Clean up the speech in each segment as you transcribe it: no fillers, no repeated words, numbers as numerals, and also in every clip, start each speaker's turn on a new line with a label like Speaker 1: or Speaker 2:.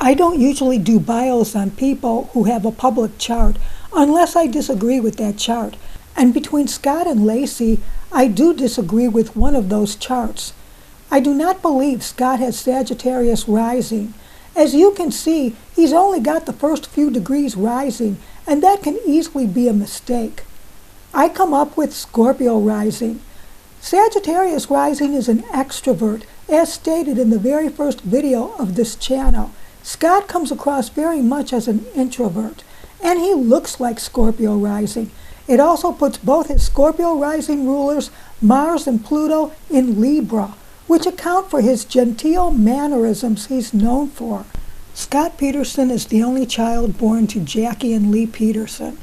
Speaker 1: I don't usually do bios on people who have a public chart unless I disagree with that chart. And between Scott and Laci, I do disagree with one of those charts. I do not believe Scott has Sagittarius rising. As you can see, he's only got the first few degrees rising, and that can easily be a mistake. I come up with Scorpio rising. Sagittarius rising is an extrovert, as stated in the very first video of this channel. Scott comes across very much as an introvert, and he looks like Scorpio rising. It also puts both his Scorpio rising rulers, Mars and Pluto, in Libra, which account for his genteel mannerisms he's known for. Scott Peterson is the only child born to Jackie and Lee Peterson.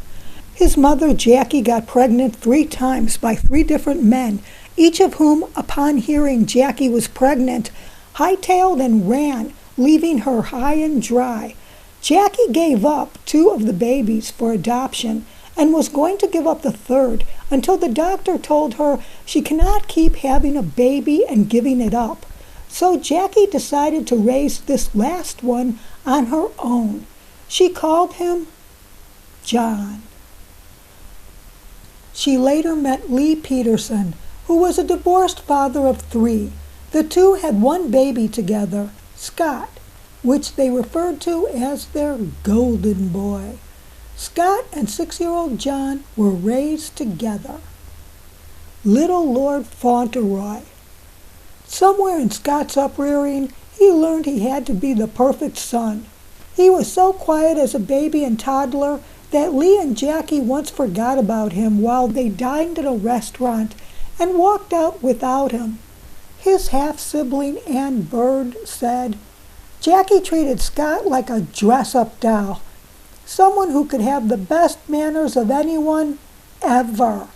Speaker 1: His mother, Jackie, got pregnant 3 times by 3 different men, each of whom, upon hearing Jackie was pregnant, hightailed and ran, leaving her high and dry. Jackie gave up 2 of the babies for adoption and was going to give up the 3rd until the doctor told her she cannot keep having a baby and giving it up. So Jackie decided to raise this last one on her own. She called him John. She later met Lee Peterson, who was a divorced father of 3. The 2 had 1 baby together, Scott, which they referred to as their golden boy. Scott and 6-year-old John were raised together. Little Lord Fauntleroy. Somewhere in Scott's uprearing, he learned he had to be the perfect son. He was so quiet as a baby and toddler that Lee and Jackie once forgot about him while they dined at a restaurant and walked out without him. His half-sibling Ann Bird said, "Jackie treated Scott like a dress-up doll, someone who could have the best manners of anyone ever.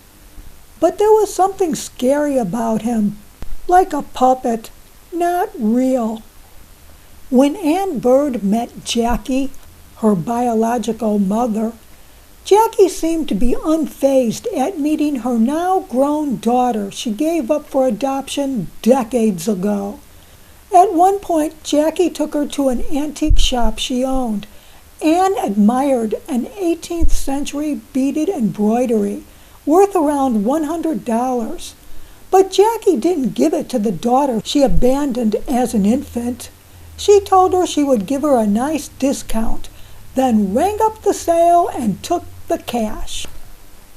Speaker 1: But there was something scary about him, like a puppet, not real." When Ann Bird met Jackie, her biological mother, Jackie seemed to be unfazed at meeting her now-grown daughter she gave up for adoption decades ago. At one point, Jackie took her to an antique shop she owned. Anne admired an 18th century beaded embroidery, worth around $100. But Jackie didn't give it to the daughter she abandoned as an infant. She told her she would give her a nice discount, then rang up the sale and took the cash.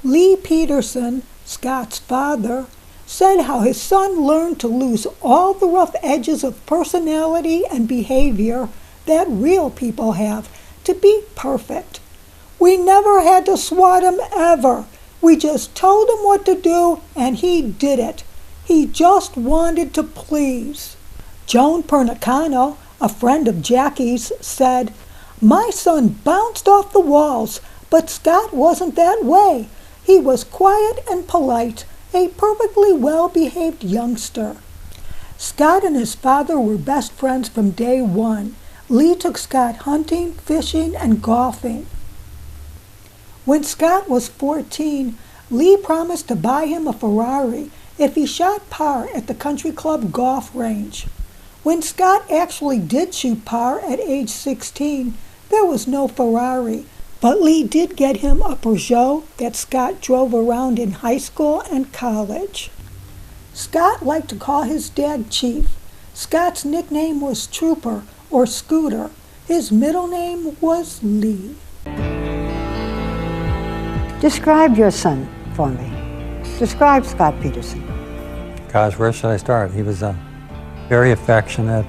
Speaker 1: Lee Peterson, Scott's father, said how his son learned to lose all the rough edges of personality and behavior that real people have to be perfect. "We never had to swat him ever. We just told him what to do and he did it. He just wanted to please." Joan Pernicano, a friend of Jackie's, said, "My son bounced off the walls, but Scott wasn't that way. He was quiet and polite, a perfectly well-behaved youngster." Scott and his father were best friends from day one. Lee took Scott hunting, fishing, and golfing. When Scott was 14, Lee promised to buy him a Ferrari if he shot par at the country club golf range. When Scott actually did shoot par at age 16, there was no Ferrari, but Lee did get him a Peugeot that Scott drove around in high school and college. Scott liked to call his dad Chief. Scott's nickname was Trooper or Scooter. His middle name was Lee.
Speaker 2: Describe your son for me. Describe Scott Peterson.
Speaker 3: Gosh, where should I start? He was very affectionate,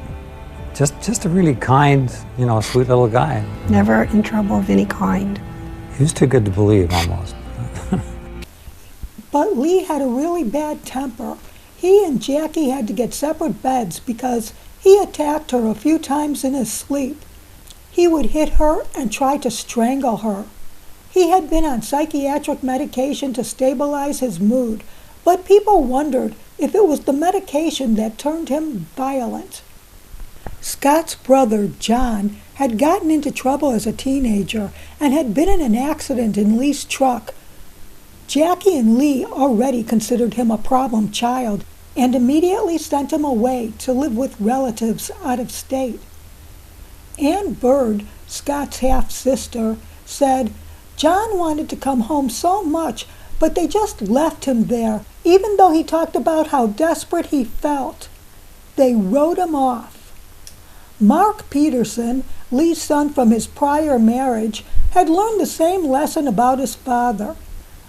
Speaker 3: just a really kind, sweet little guy.
Speaker 4: Never in trouble of any kind.
Speaker 3: He was too good to believe, almost.
Speaker 1: But Lee had a really bad temper. He and Jackie had to get separate beds because he attacked her a few times in his sleep. He would hit her and try to strangle her. He had been on psychiatric medication to stabilize his mood, but people wondered if it was the medication that turned him violent. Scott's brother, John, had gotten into trouble as a teenager and had been in an accident in Lee's truck. Jackie and Lee already considered him a problem child and immediately sent him away to live with relatives out of state. Ann Bird, Scott's half-sister, said, "John wanted to come home so much, but they just left him there, even though he talked about how desperate he felt. They wrote him off." Mark Peterson, Lee's son from his prior marriage, had learned the same lesson about his father.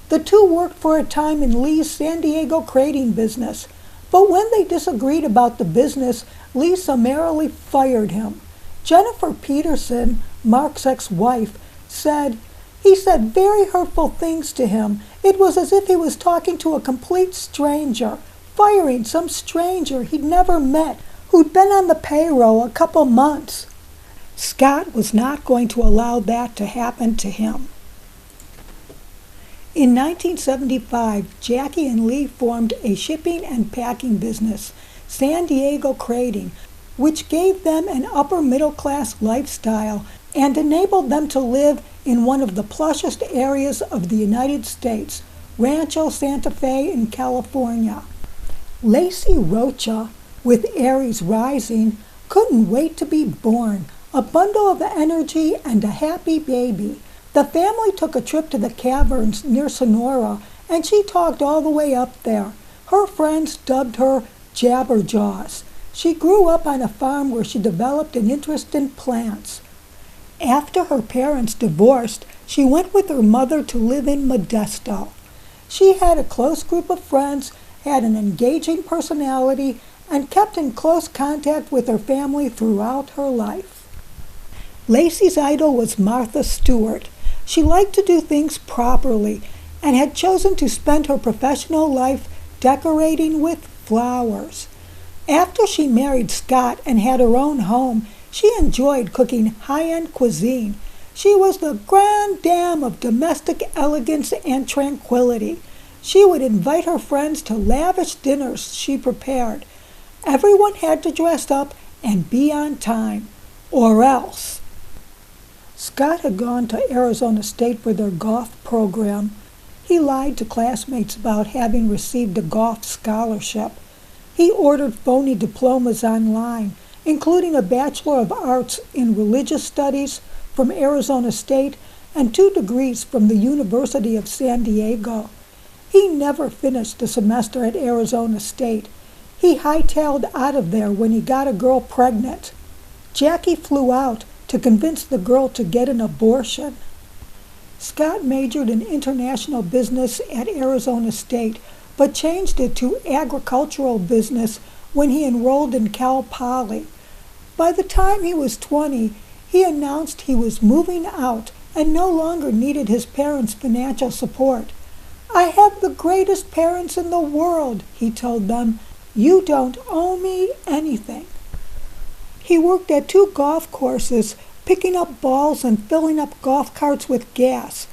Speaker 1: The two worked for a time in Lee's San Diego crating business, but when they disagreed about the business, Lee summarily fired him. Jennifer Peterson, Mark's ex-wife, said, "He said very hurtful things to him. It was as if he was talking to a complete stranger, firing some stranger he'd never met, who'd been on the payroll a couple months." Scott was not going to allow that to happen to him. In 1975, Jackie and Lee formed a shipping and packing business, San Diego Crating, which gave them an upper-middle-class lifestyle and enabled them to live in one of the plushest areas of the United States, Rancho Santa Fe in California. Laci Rocha, with Aries rising, couldn't wait to be born, a bundle of energy and a happy baby. The family took a trip to the caverns near Sonora, and she talked all the way up there. Her friends dubbed her Jabberjaws. She grew up on a farm where she developed an interest in plants. After her parents divorced, she went with her mother to live in Modesto. She had a close group of friends, had an engaging personality, and kept in close contact with her family throughout her life. Laci's idol was Martha Stewart. She liked to do things properly and had chosen to spend her professional life decorating with flowers. After she married Scott and had her own home, she enjoyed cooking high-end cuisine. She was the grande dame of domestic elegance and tranquility. She would invite her friends to lavish dinners she prepared. Everyone had to dress up and be on time, or else. Scott had gone to Arizona State for their golf program. He lied to classmates about having received a golf scholarship. He ordered phony diplomas online, including a Bachelor of Arts in Religious Studies from Arizona State and 2 degrees from the University of San Diego. He never finished the semester at Arizona State. He hightailed out of there when he got a girl pregnant. Jackie flew out to convince the girl to get an abortion. Scott majored in international business at Arizona State, but changed it to agricultural business when he enrolled in Cal Poly. By the time he was 20, he announced he was moving out and no longer needed his parents' financial support. "I have the greatest parents in the world," he told them. "You don't owe me anything." He worked at 2 golf courses, picking up balls and filling up golf carts with gas.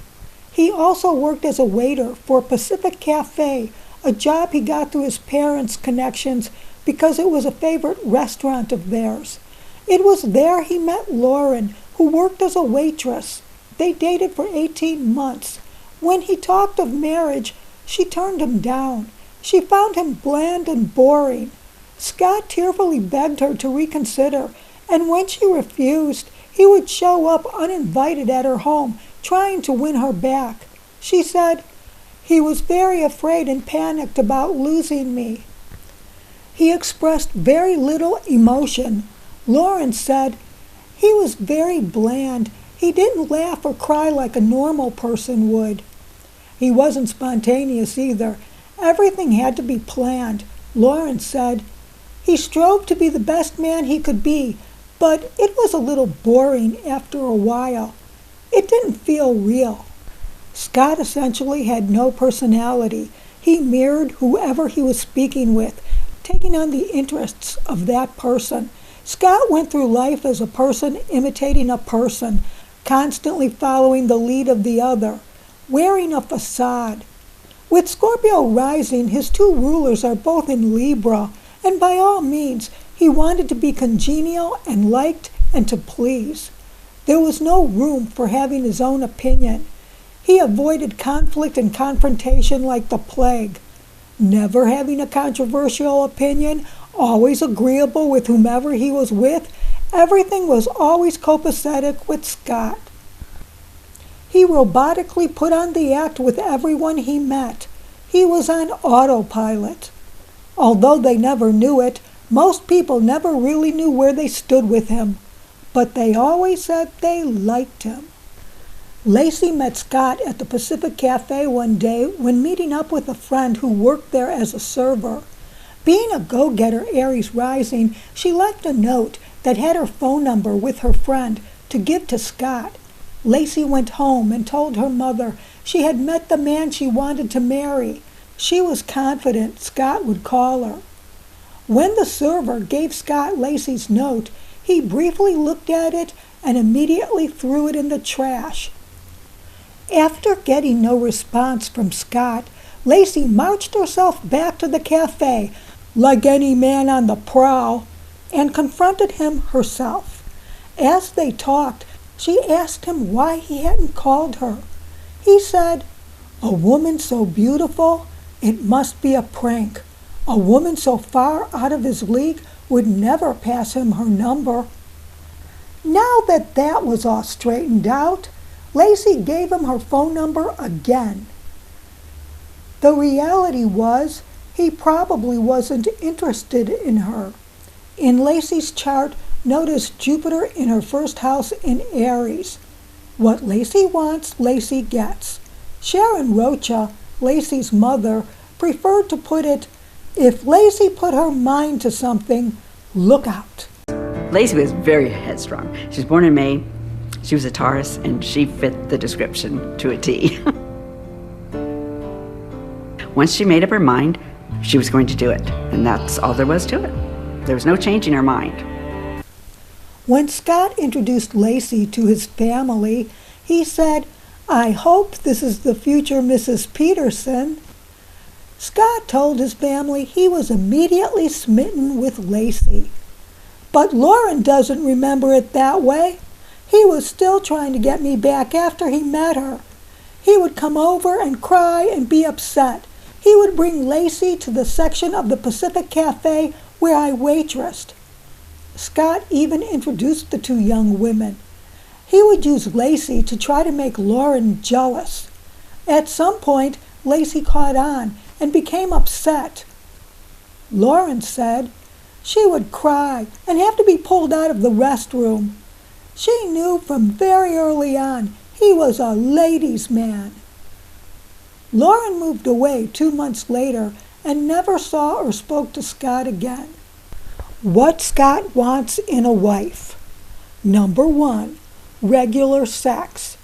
Speaker 1: He also worked as a waiter for Pacific Cafe, a job he got through his parents' connections because it was a favorite restaurant of theirs. It was there he met Lauren, who worked as a waitress. They dated for 18 months. When he talked of marriage, she turned him down. She found him bland and boring. Scott tearfully begged her to reconsider, and when she refused, he would show up uninvited at her home, trying to win her back. She said, "He was very afraid and panicked about losing me." He expressed very little emotion. Lauren said, "He was very bland. He didn't laugh or cry like a normal person would." He wasn't spontaneous either. Everything had to be planned. Lauren said, "He strove to be the best man he could be, but it was a little boring after a while. It didn't feel real." Scott essentially had no personality. He mirrored whoever he was speaking with, taking on the interests of that person. Scott went through life as a person imitating a person, constantly following the lead of the other, wearing a facade. With Scorpio rising, his 2 rulers are both in Libra, and by all means, he wanted to be congenial and liked and to please. There was no room for having his own opinion. He avoided conflict and confrontation like the plague, never having a controversial opinion, always agreeable with whomever he was with, Everything was always copacetic with Scott. He robotically put on the act with everyone he met. He was on autopilot. Although they never knew it, most people never really knew where they stood with him, but they always said they liked him. Laci met Scott at the Pacific Cafe one day when meeting up with a friend who worked there as a server. Being a go-getter Aries rising, she left a note that had her phone number with her friend to give to Scott. Laci went home and told her mother she had met the man she wanted to marry. She was confident Scott would call her. When the server gave Scott Laci's note, he briefly looked at it and immediately threw it in the trash. After getting no response from Scott, Laci marched herself back to the cafe, like any man on the prowl, and confronted him herself. As they talked, she asked him why he hadn't called her. He said, "A woman so beautiful, it must be a prank. A woman so far out of his league would never pass him her number." Now that was all straightened out, Laci gave him her phone number again. The reality was, he probably wasn't interested in her. In Laci's chart, notice Jupiter in her first house in Aries. What Laci wants, Laci gets. Sharon Rocha, Laci's mother, preferred to put it, if Laci put her mind to something, look out.
Speaker 5: Laci was very headstrong. She was born in May. She was a Taurus, and she fit the description to a T. Once she made up her mind, she was going to do it, and that's all there was to it. There was no changing her mind.
Speaker 1: When Scott introduced Laci to his family, he said, "I hope this is the future Mrs. Peterson." Scott told his family he was immediately smitten with Laci. But Lauren doesn't remember it that way. He was still trying to get me back after he met her. He would come over and cry and be upset. He would bring Laci to the section of the Pacific Cafe where I waitressed. Scott even introduced the two young women. He would use Laci to try to make Lauren jealous. At some point, Laci caught on and became upset. Lauren said she would cry and have to be pulled out of the restroom. She knew from very early on he was a ladies' man. Lauren moved away 2 months later and never saw or spoke to Scott again. What Scott wants in a wife. Number 1, regular sex.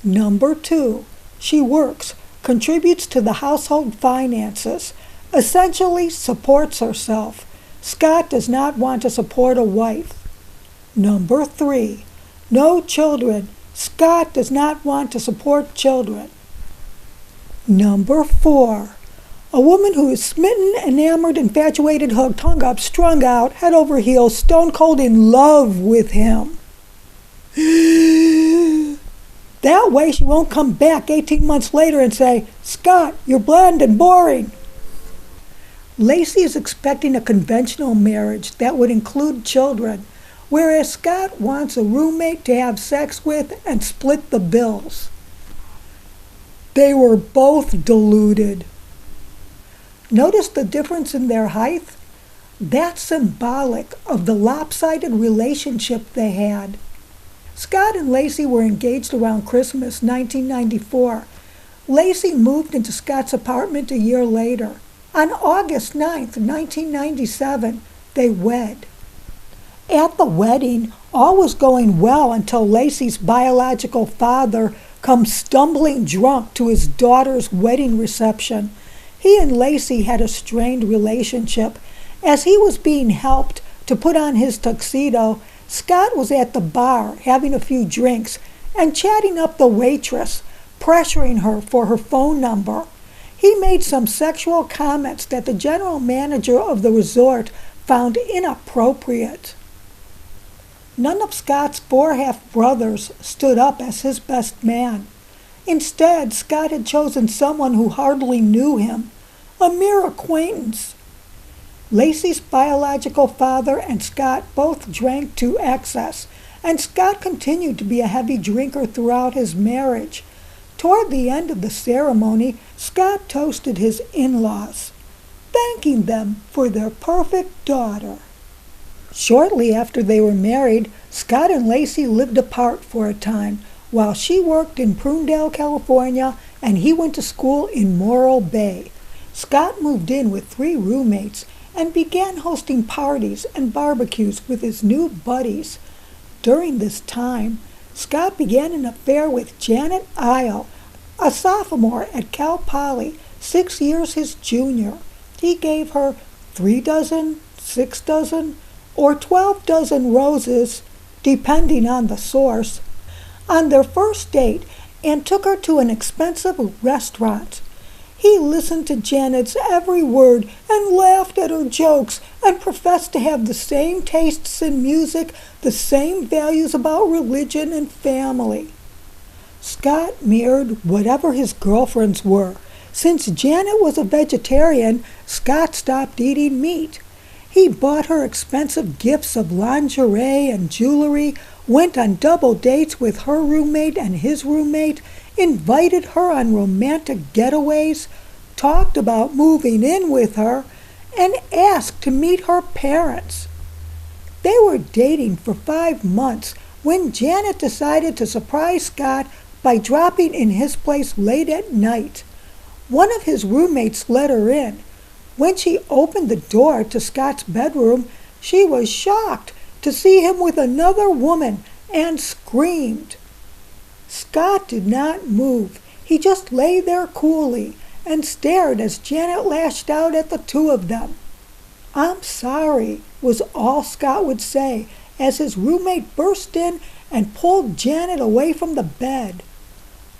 Speaker 1: Number 2, she works, contributes to the household finances, essentially supports herself. Scott does not want to support a wife. Number 3, no children. Scott does not want to support children. Number 4, a woman who is smitten, enamored, infatuated, hooked, hung up, strung out, head over heels, stone cold in love with him. That way she won't come back 18 months later and say, "Scott, you're bland and boring." Laci is expecting a conventional marriage that would include children, whereas Scott wants a roommate to have sex with and split the bills. They were both deluded. Notice the difference in their height? That's symbolic of the lopsided relationship they had. Scott and Laci were engaged around Christmas 1994. Laci moved into Scott's apartment a year later. On August 9th, 1997, they wed. At the wedding, all was going well until Laci's biological father comes stumbling drunk to his daughter's wedding reception. He and Laci had a strained relationship. As he was being helped to put on his tuxedo, Scott was at the bar having a few drinks and chatting up the waitress, pressuring her for her phone number. He made some sexual comments that the general manager of the resort found inappropriate. None of Scott's 4 half-brothers stood up as his best man. Instead, Scott had chosen someone who hardly knew him, a mere acquaintance. Laci's biological father and Scott both drank to excess, and Scott continued to be a heavy drinker throughout his marriage. Toward the end of the ceremony, Scott toasted his in-laws, thanking them for their perfect daughter. Shortly after they were married, Scott and Laci lived apart for a time, while she worked in Prunedale, California, and he went to school in Morro Bay. Scott moved in with 3 roommates and began hosting parties and barbecues with his new buddies. During this time, Scott began an affair with Janet Isle, a sophomore at Cal Poly, 6 years his junior. He gave her 3 dozen, 6 dozen, or 12 dozen roses, depending on the source, on their first date and took her to an expensive restaurant. He listened to Janet's every word and laughed at her jokes and professed to have the same tastes in music, the same values about religion and family. Scott mirrored whatever his girlfriends were. Since Janet was a vegetarian, Scott stopped eating meat. He bought her expensive gifts of lingerie and jewelry, went on double dates with her roommate and his roommate, invited her on romantic getaways, talked about moving in with her, and asked to meet her parents. They were dating for 5 months when Janet decided to surprise Scott by dropping in his place late at night. One of his roommates let her in. When she opened the door to Scott's bedroom, she was shocked to see him with another woman and screamed. Scott did not move. He just lay there coolly and stared as Janet lashed out at the 2 of them. "I'm sorry," was all Scott would say as his roommate burst in and pulled Janet away from the bed.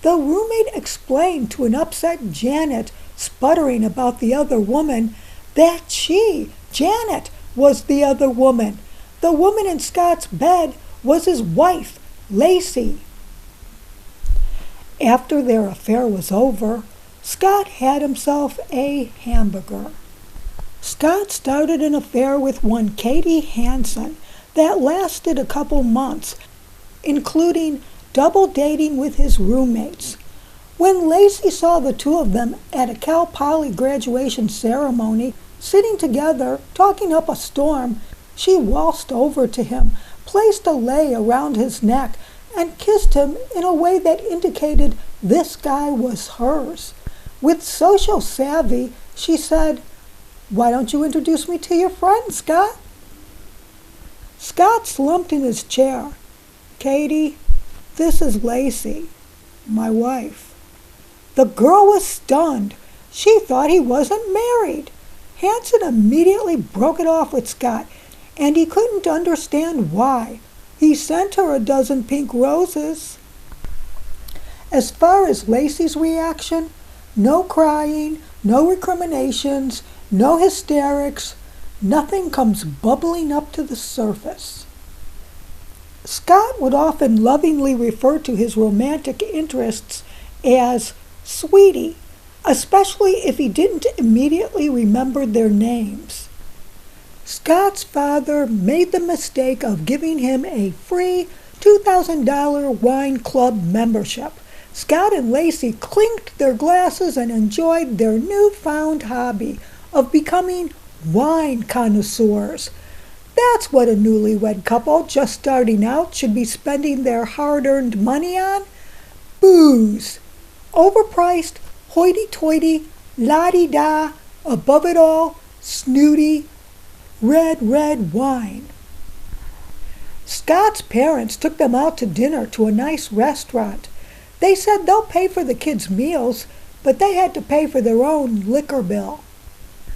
Speaker 1: The roommate explained to an upset Janet, sputtering about the other woman, that she, Janet, was the other woman. The woman in Scott's bed was his wife, Laci. After their affair was over, Scott had himself a hamburger. Scott started an affair with one Katie Hansen that lasted a couple months, including double dating with his roommates. When Laci saw the 2 of them at a Cal Poly graduation ceremony, sitting together, talking up a storm, she waltzed over to him, placed a lei around his neck, and kissed him in a way that indicated this guy was hers. With social savvy, she said, "Why don't you introduce me to your friend, Scott?" Scott slumped in his chair. "Katie, this is Laci, my wife." The girl was stunned. She thought he wasn't married. Hansen immediately broke it off with Scott, and he couldn't understand why. He sent her a dozen pink roses. As far as Laci's reaction, no crying, no recriminations, no hysterics, nothing comes bubbling up to the surface. Scott would often lovingly refer to his romantic interests as "sweetie," especially if he didn't immediately remember their names. Scott's father made the mistake of giving him a free $2,000 wine club membership. Scott and Laci clinked their glasses and enjoyed their newfound hobby of becoming wine connoisseurs. That's what a newlywed couple just starting out should be spending their hard-earned money on. Booze. Overpriced, hoity-toity, la-di-da, above it all, snooty, red wine. Scott's parents took them out to dinner to a nice restaurant. They said they'll pay for the kids' meals, but they had to pay for their own liquor bill.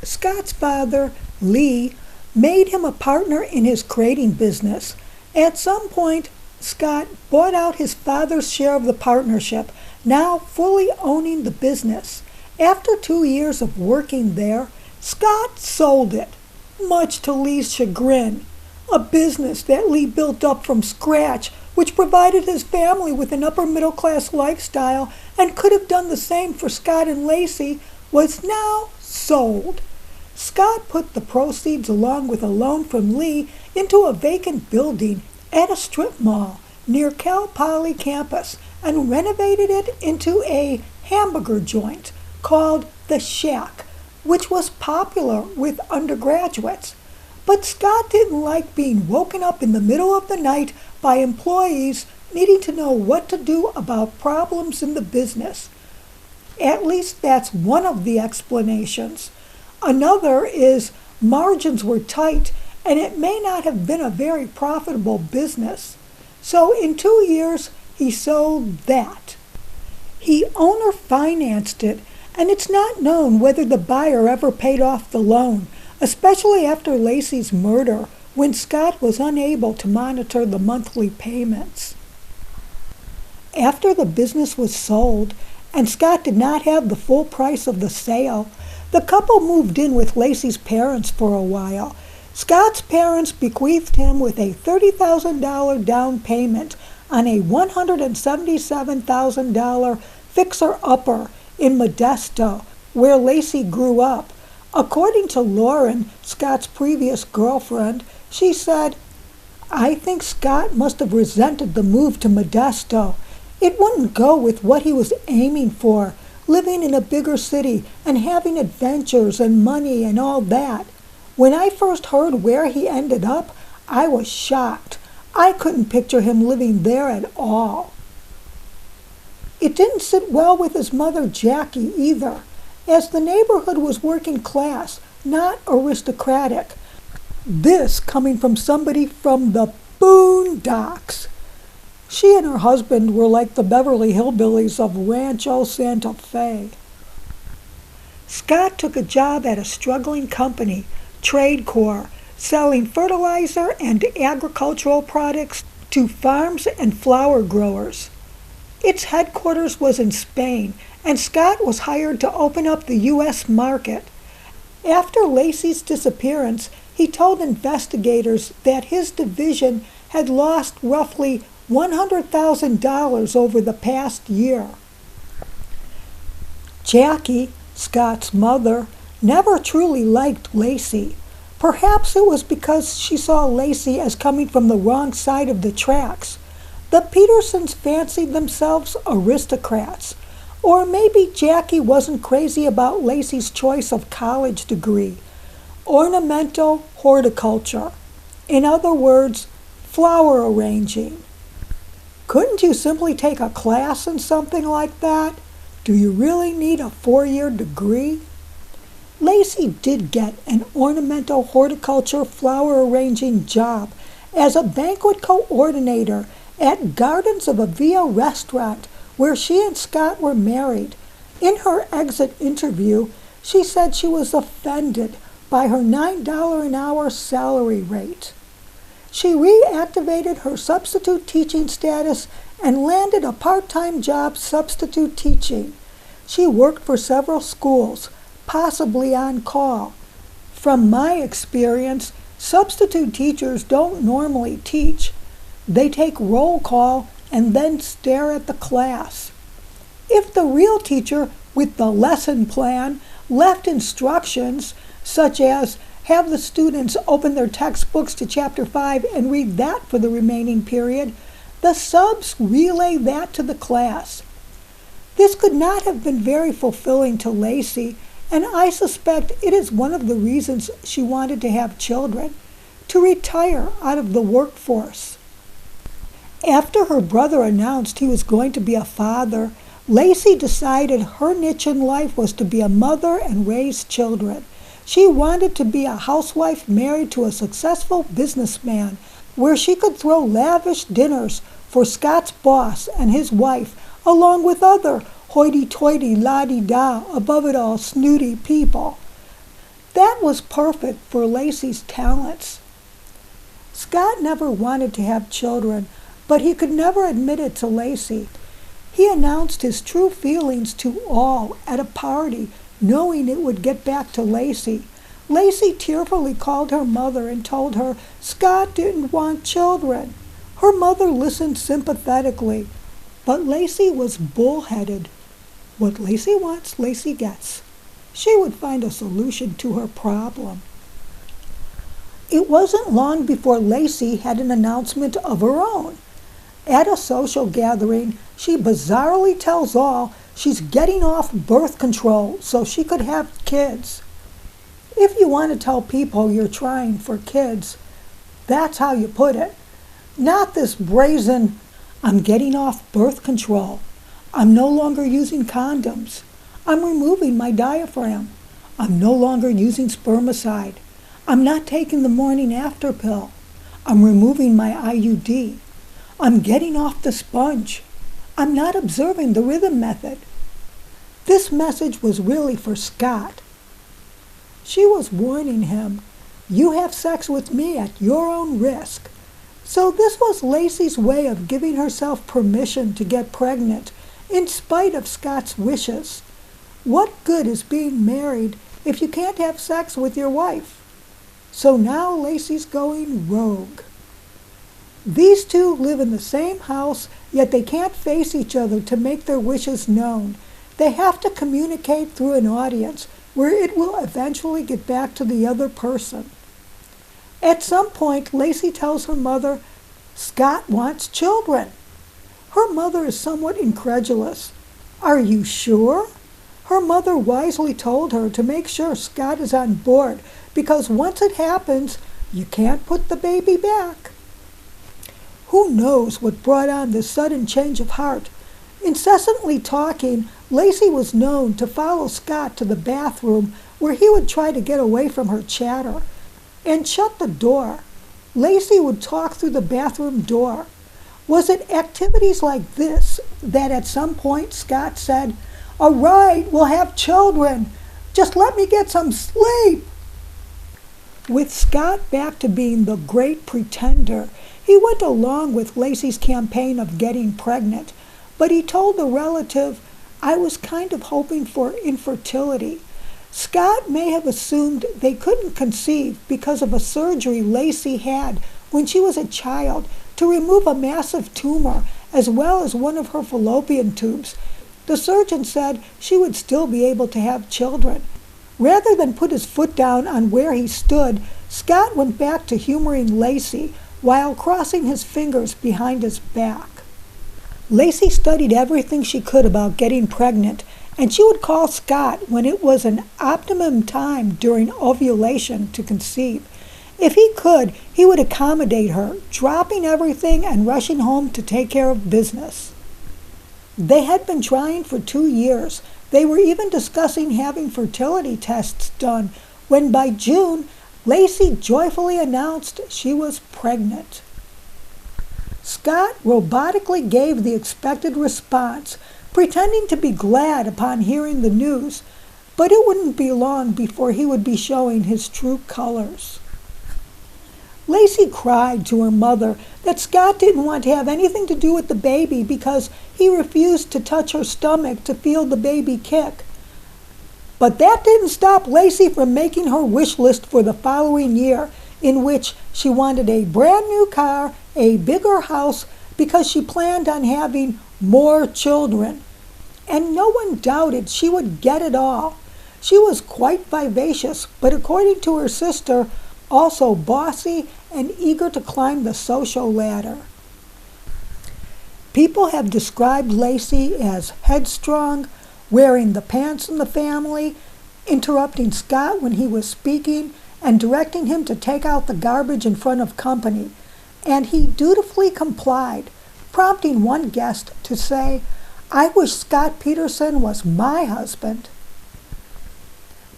Speaker 1: Scott's father, Lee, made him a partner in his crating business. At some point, Scott bought out his father's share of the partnership, now fully owning the business. After 2 years of working there, Scott sold it, much to Lee's chagrin. A business that Lee built up from scratch, which provided his family with an upper-middle-class lifestyle and could have done the same for Scott and Laci, was now sold. Scott put the proceeds along with a loan from Lee into a vacant building at a strip mall near Cal Poly campus and renovated it into a hamburger joint called The Shack, which was popular with undergraduates. But Scott didn't like being woken up in the middle of the night by employees needing to know what to do about problems in the business. At least that's one of the explanations. Another is margins were tight and it may not have been a very profitable business. So in 2 years, he sold that. He owner financed it, and it's not known whether the buyer ever paid off the loan, especially after Laci's murder, when Scott was unable to monitor the monthly payments. After the business was sold, and Scott did not have the full price of the sale, the couple moved in with Laci's parents for a while. Scott's parents bequeathed him with a $30,000 down payment on a $177,000 fixer-upper in Modesto, where Laci grew up. According to Lauren, Scott's previous girlfriend, she said, "I think Scott must have resented the move to Modesto. It wouldn't go with what he was aiming for, living in a bigger city and having adventures and money and all that. When I first heard where he ended up, I was shocked. I couldn't picture him living there at all." It didn't sit well with his mother, Jackie, either, as the neighborhood was working class, not aristocratic. This coming from somebody from the boondocks. She and her husband were like the Beverly Hillbillies of Rancho Santa Fe. Scott took a job at a struggling company, TradeCorp, selling fertilizer and agricultural products to farms and flower growers. Its headquarters was in Spain, and Scott was hired to open up the U.S. market. After Laci's disappearance, he told investigators that his division had lost roughly $100,000 over the past year. Jackie, Scott's mother, never truly liked Laci. Perhaps it was because she saw Laci as coming from the wrong side of the tracks. The Petersons fancied themselves aristocrats. Or maybe Jackie wasn't crazy about Laci's choice of college degree. Ornamental horticulture. In other words, flower arranging. Couldn't you simply take a class in something like that? Do you really need a 4-year degree? Laci did get an ornamental horticulture flower arranging job as a banquet coordinator at Gardens of Avia restaurant where she and Scott were married. In her exit interview, she said she was offended by her $9 an hour salary rate. She reactivated her substitute teaching status and landed a part-time job substitute teaching. She worked for several schools, possibly on call. From my experience, substitute teachers don't normally teach. They take roll call and then stare at the class. If the real teacher with the lesson plan left instructions, such as have the students open their textbooks to Chapter 5 and read that for the remaining period, the subs relay that to the class. This could not have been very fulfilling to Laci, and I suspect it is one of the reasons she wanted to have children, to retire out of the workforce. After her brother announced he was going to be a father, Laci decided her niche in life was to be a mother and raise children. She wanted to be a housewife married to a successful businessman, where she could throw lavish dinners for Scott's boss and his wife, along with other hoity-toity, la-di-da, above-it-all snooty people. That was perfect for Laci's talents. Scott never wanted to have children, but he could never admit it to Laci. He announced his true feelings to all at a party, knowing it would get back to Laci. Laci tearfully called her mother and told her Scott didn't want children. Her mother listened sympathetically, but Laci was bullheaded. What Laci wants, Laci gets. she would find a solution to her problem. It wasn't long before Laci had an announcement of her own. At a social gathering, she bizarrely tells all she's getting off birth control so she could have kids. If you want to tell people you're trying for kids, that's how you put it. Not this brazen, I'm getting off birth control. I'm no longer using condoms. I'm removing my diaphragm. I'm no longer using spermicide. I'm not taking the morning after pill. I'm removing my IUD. I'm getting off the sponge. I'm not observing the rhythm method. This message was really for Scott. She was warning him, you have sex with me at your own risk. So this was Laci's way of giving herself permission to get pregnant, in spite of Scott's wishes. What good is being married if you can't have sex with your wife? So now Laci's going rogue. These two live in the same house, yet they can't face each other to make their wishes known. They have to communicate through an audience where it will eventually get back to the other person. At some point, Laci tells her mother, Scott wants children. Her mother is somewhat incredulous. Are you sure? Her mother wisely told her to make sure Scott is on board, because once it happens, you can't put the baby back. Who knows what brought on this sudden change of heart? Incessantly talking, Laci was known to follow Scott to the bathroom where he would try to get away from her chatter and shut the door. Laci would talk through the bathroom door. Was it activities like this that at some point Scott said, all right, we'll have children. Just let me get some sleep. With Scott back to being the great pretender, he went along with Laci's campaign of getting pregnant, but he told the relative, I was kind of hoping for infertility. Scott may have assumed they couldn't conceive because of a surgery Laci had when she was a child to remove a massive tumor as well as one of her fallopian tubes. The surgeon said she would still be able to have children. Rather than put his foot down on where he stood, Scott went back to humoring Laci while crossing his fingers behind his back. Laci studied everything she could about getting pregnant, and she would call Scott when it was an optimum time during ovulation to conceive. If he could, he would accommodate her, dropping everything and rushing home to take care of business. They had been trying for 2 years. They were even discussing having fertility tests done when by June, Laci joyfully announced she was pregnant. Scott robotically gave the expected response, pretending to be glad upon hearing the news, but it wouldn't be long before he would be showing his true colors. Laci cried to her mother that Scott didn't want to have anything to do with the baby because he refused to touch her stomach to feel the baby kick. But that didn't stop Laci from making her wish list for the following year, in which she wanted a brand new car, a bigger house, because she planned on having more children. And no one doubted she would get it all. She was quite vivacious, but according to her sister, also bossy and eager to climb the social ladder. People have described Laci as headstrong, wearing the pants in the family, interrupting Scott when he was speaking, and directing him to take out the garbage in front of company. And he dutifully complied, prompting one guest to say, I wish Scott Peterson was my husband.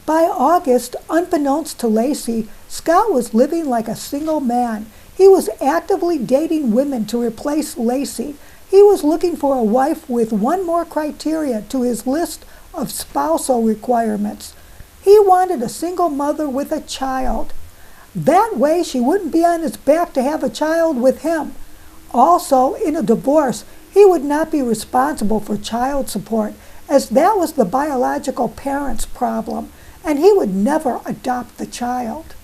Speaker 1: By August, unbeknownst to Laci, Scott was living like a single man. He was actively dating women to replace Laci. He was looking for a wife with one more criteria to his list of spousal requirements. He wanted a single mother with a child. That way she wouldn't be on his back to have a child with him. Also, in a divorce, he would not be responsible for child support, as that was the biological parent's problem, and he would never adopt the child.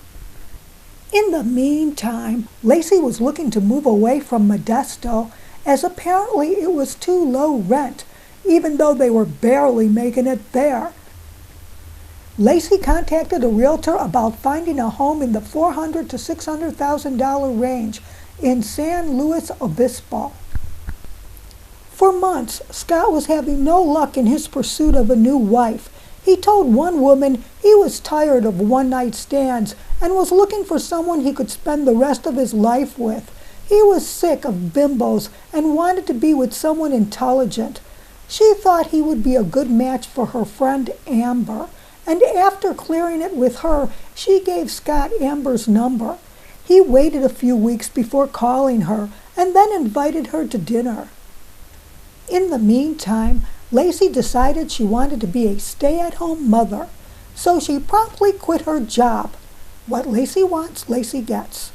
Speaker 1: In the meantime, Laci was looking to move away from Modesto, as apparently it was too low rent, even though they were barely making it there. Laci contacted a realtor about finding a home in the $400,000 to $600,000 range in San Luis Obispo. For months, Scott was having no luck in his pursuit of a new wife. He told one woman he was tired of one-night stands and was looking for someone he could spend the rest of his life with. He was sick of bimbos and wanted to be with someone intelligent. She thought he would be a good match for her friend Amber, and after clearing it with her, she gave Scott Amber's number. He waited a few weeks before calling her and then invited her to dinner. In the meantime, Laci decided she wanted to be a stay-at-home mother, so she promptly quit her job. What Laci wants, Laci gets.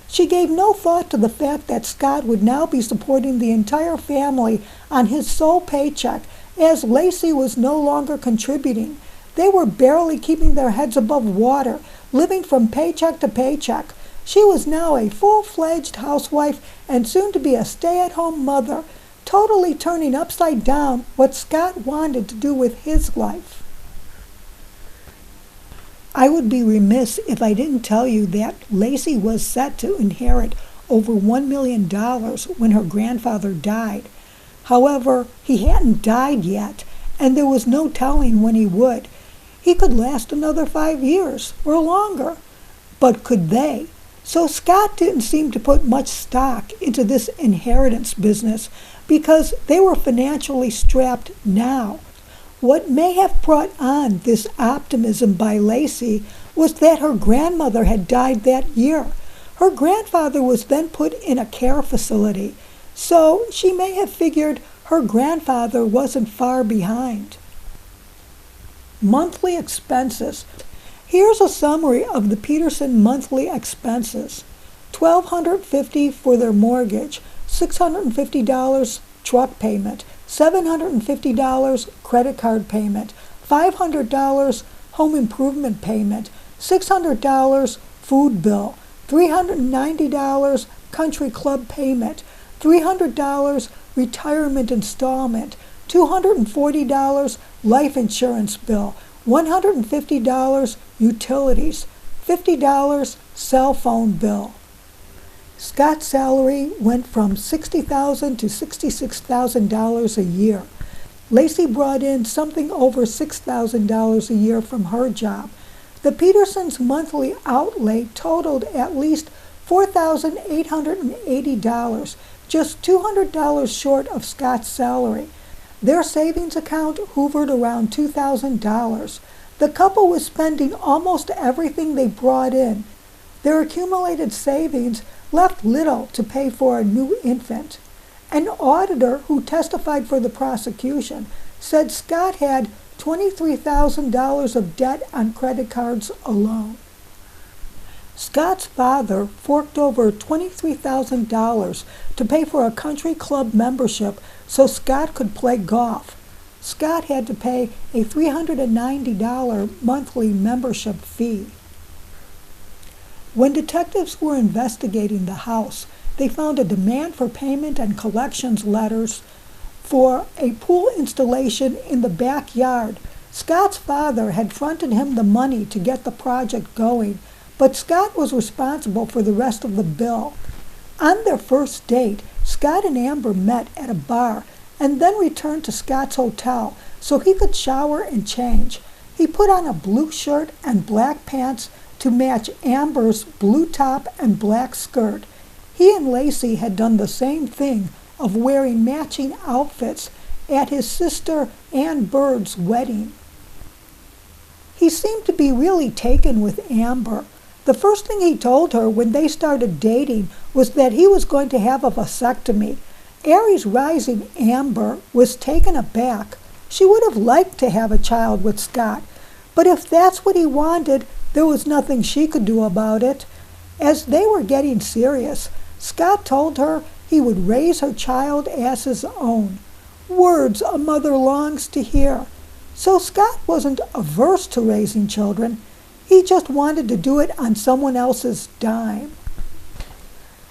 Speaker 1: She gave no thought to the fact that Scott would now be supporting the entire family on his sole paycheck, as Laci was no longer contributing. They were barely keeping their heads above water, living from paycheck to paycheck. She was now a full-fledged housewife and soon to be a stay-at-home mother, totally turning upside down what Scott wanted to do with his life. I would be remiss if I didn't tell you that Laci was set to inherit over $1 million when her grandfather died. However, he hadn't died yet, and there was no telling when he would. He could last another 5 years or longer. But could they? So Scott didn't seem to put much stock into this inheritance business because they were financially strapped now. What may have brought on this optimism by Laci was that her grandmother had died that year. Her grandfather was then put in a care facility, so she may have figured her grandfather wasn't far behind. Monthly expenses. Here's a summary of the Peterson monthly expenses. $1,250 for their mortgage, $650 truck payment, $750 credit card payment, $500 home improvement payment, $600 food bill, $390 country club payment, $300 retirement installment, $240 life insurance bill, $150 utilities, $50 cell phone bill. Scott's salary went from $60,000 to $66,000 a year. Laci brought in something over $6,000 a year from her job. The Petersons' monthly outlay totaled at least $4,880, just $200 short of Scott's salary. Their savings account hovered around $2,000. The couple was spending almost everything they brought in. Their accumulated savings left little to pay for a new infant. An auditor who testified for the prosecution said Scott had $23,000 of debt on credit cards alone. Scott's father forked over $23,000 to pay for a country club membership so Scott could play golf. Scott had to pay a $390 monthly membership fee. When detectives were investigating the house, they found a demand for payment and collections letters for a pool installation in the backyard. Scott's father had fronted him the money to get the project going, but Scott was responsible for the rest of the bill. On their first date, Scott and Amber met at a bar and then returned to Scott's hotel so he could shower and change. He put on a blue shirt and black pants to match Amber's blue top and black skirt. He and Laci had done the same thing of wearing matching outfits at his sister Ann Bird's wedding. He seemed to be really taken with Amber. The first thing he told her when they started dating was that he was going to have a vasectomy. Aries rising Amber was taken aback. She would have liked to have a child with Scott, but if that's what he wanted, there was nothing she could do about it. As they were getting serious, Scott told her he would raise her child as his own. Words a mother longs to hear. So Scott wasn't averse to raising children. He just wanted to do it on someone else's dime.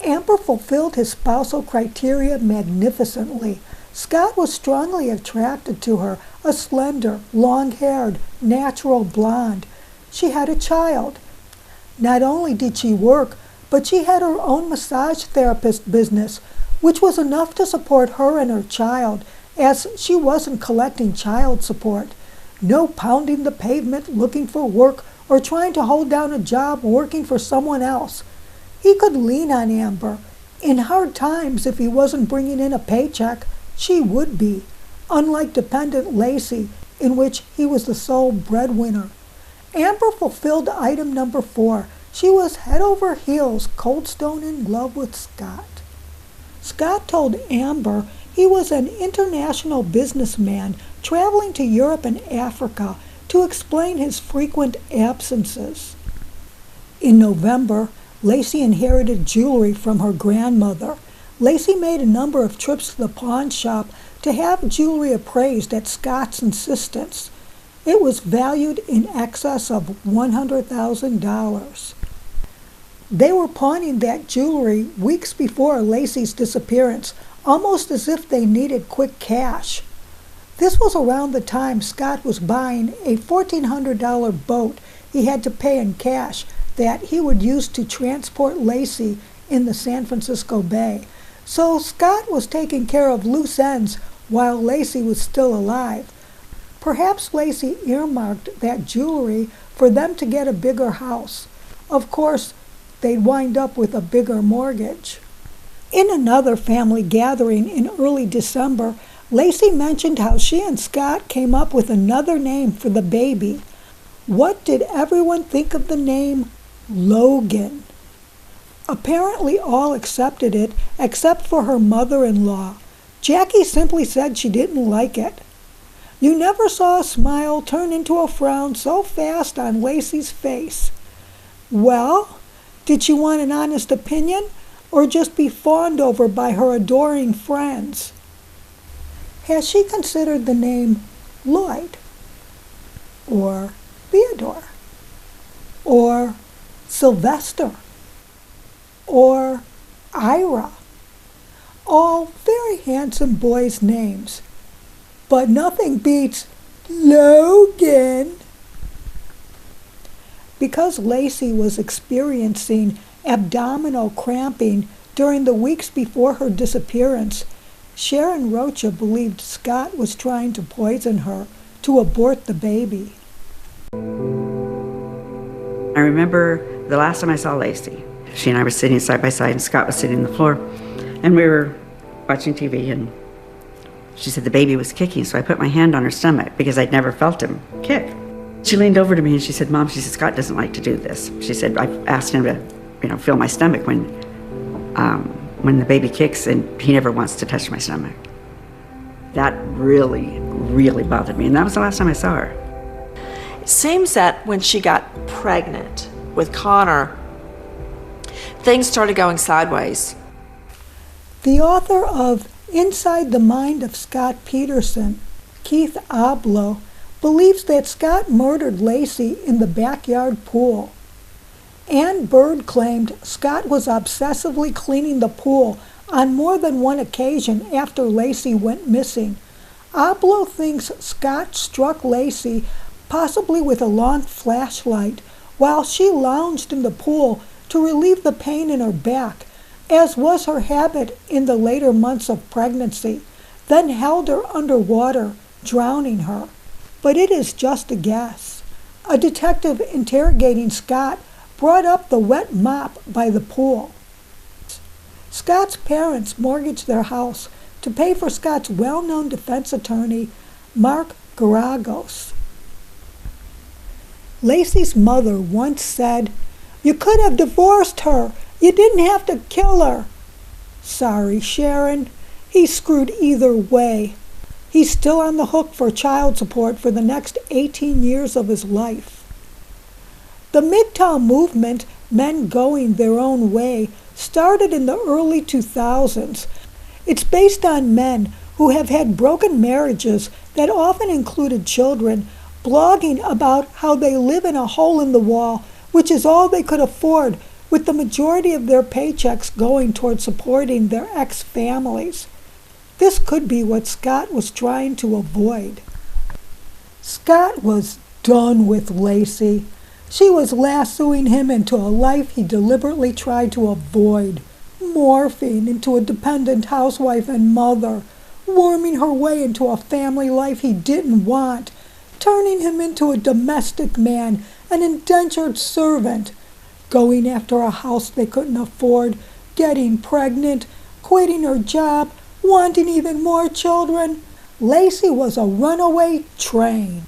Speaker 1: Amber fulfilled his spousal criteria magnificently. Scott was strongly attracted to her, a slender, long-haired, natural blonde. She had a child. Not only did she work, but she had her own massage therapist business, which was enough to support her and her child, as she wasn't collecting child support. No pounding the pavement looking for work or trying to hold down a job working for someone else. He could lean on Amber. In hard times, if he wasn't bringing in a paycheck, she would be, unlike dependent Laci, in which he was the sole breadwinner. Amber fulfilled item number 4. She was head over heels, cold stone in love with Scott. Scott told Amber he was an international businessman traveling to Europe and Africa to explain his frequent absences. In November, Laci inherited jewelry from her grandmother. Laci made a number of trips to the pawn shop to have jewelry appraised at Scott's insistence. It was valued in excess of $100,000. They were pawning that jewelry weeks before Laci's disappearance, almost as if they needed quick cash. This was around the time Scott was buying a $1,400 boat he had to pay in cash that he would use to transport Laci in the San Francisco Bay. So Scott was taking care of loose ends while Laci was still alive. Perhaps Laci earmarked that jewelry for them to get a bigger house. Of course, they'd wind up with a bigger mortgage. In another family gathering in early December, Laci mentioned how she and Scott came up with another name for the baby. What did everyone think of the name Logan? Apparently all accepted it except for her mother-in-law. Jackie simply said she didn't like it. You never saw a smile turn into a frown so fast on Laci's face. Well, did she want an honest opinion or just be fawned over by her adoring friends? Has she considered the name Lloyd? Or Theodore? Or Sylvester? Or Ira? All very handsome boys' names. But nothing beats Logan. Because Laci was experiencing abdominal cramping during the weeks before her disappearance, Sharon Rocha believed Scott was trying to poison her to abort the baby.
Speaker 5: I remember the last time I saw Laci. She and I were sitting side by side, and Scott was sitting on the floor, and we were watching TV, and she said the baby was kicking, so I put my hand on her stomach because I'd never felt him kick. She leaned over to me and she said, Mom, she said, Scott doesn't like to do this. She said, I've asked him to, feel my stomach when the baby kicks, and he never wants to touch my stomach. That really, really bothered me, and that was the last time I saw her.
Speaker 6: It seems that when she got pregnant with Connor, things started going sideways.
Speaker 1: The author of Inside the Mind of Scott Peterson, Keith Oblo, believes that Scott murdered Laci in the backyard pool. Ann Bird claimed Scott was obsessively cleaning the pool on more than one occasion after Laci went missing. Oblo thinks Scott struck Laci, possibly with a long flashlight, while she lounged in the pool to relieve the pain in her back, as was her habit in the later months of pregnancy, then held her underwater, drowning her. But it is just a guess. A detective interrogating Scott brought up the wet mop by the pool. Scott's parents mortgaged their house to pay for Scott's well-known defense attorney, Mark Garagos. Laci's mother once said, "You could have divorced her. You didn't have to kill her." Sorry, Sharon. He's screwed either way. He's still on the hook for child support for the next 18 years of his life. The MGTOW movement, men going their own way, started in the early 2000s. It's based on men who have had broken marriages that often included children, blogging about how they live in a hole in the wall, which is all they could afford, with the majority of their paychecks going toward supporting their ex-families. This could be what Scott was trying to avoid. Scott was done with Laci. She was lassoing him into a life he deliberately tried to avoid, morphing into a dependent housewife and mother, worming her way into a family life he didn't want, turning him into a domestic man, an indentured servant, going after a house they couldn't afford, getting pregnant, quitting her job, wanting even more children. Laci was a runaway train.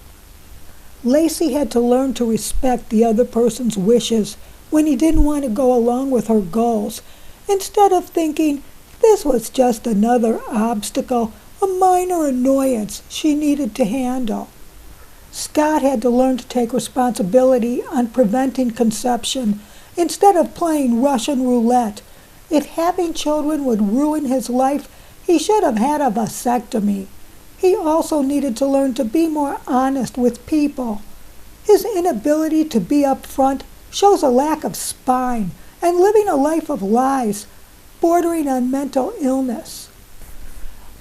Speaker 1: Laci had to learn to respect the other person's wishes when he didn't want to go along with her goals, instead of thinking this was just another obstacle, a minor annoyance she needed to handle. Scott had to learn to take responsibility on preventing conception instead of playing Russian roulette. If having children would ruin his life, he should have had a vasectomy. He also needed to learn to be more honest with people. His inability to be upfront shows a lack of spine and living a life of lies, bordering on mental illness.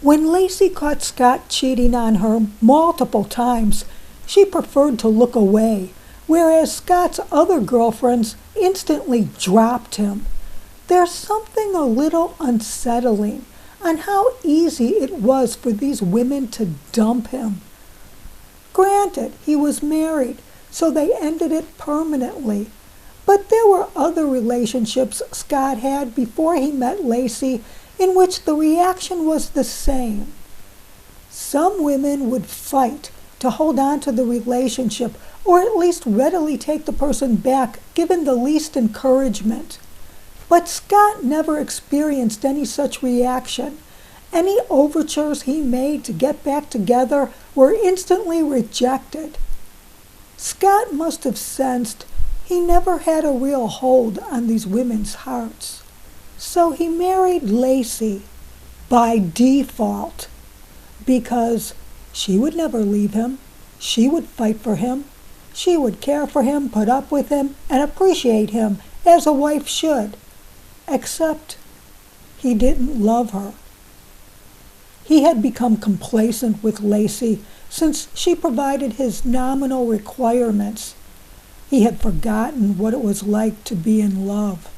Speaker 1: When Laci caught Scott cheating on her multiple times, she preferred to look away, whereas Scott's other girlfriends instantly dropped him. There's something a little unsettling on how easy it was for these women to dump him. Granted, he was married, so they ended it permanently. But there were other relationships Scott had before he met Laci in which the reaction was the same. Some women would fight to hold on to the relationship, or at least readily take the person back given the least encouragement. But Scott never experienced any such reaction. Any overtures he made to get back together were instantly rejected. Scott must have sensed he never had a real hold on these women's hearts. So he married Laci by default, because she would never leave him, she would fight for him, she would care for him, put up with him, and appreciate him as a wife should. Except he didn't love her. He had become complacent with Laci since she provided his nominal requirements. He had forgotten what it was like to be in love.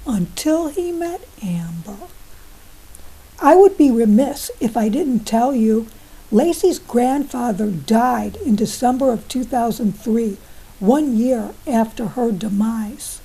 Speaker 1: Until he met Amber. I would be remiss if I didn't tell you Laci's grandfather died in December of 2003, 1 year after her demise.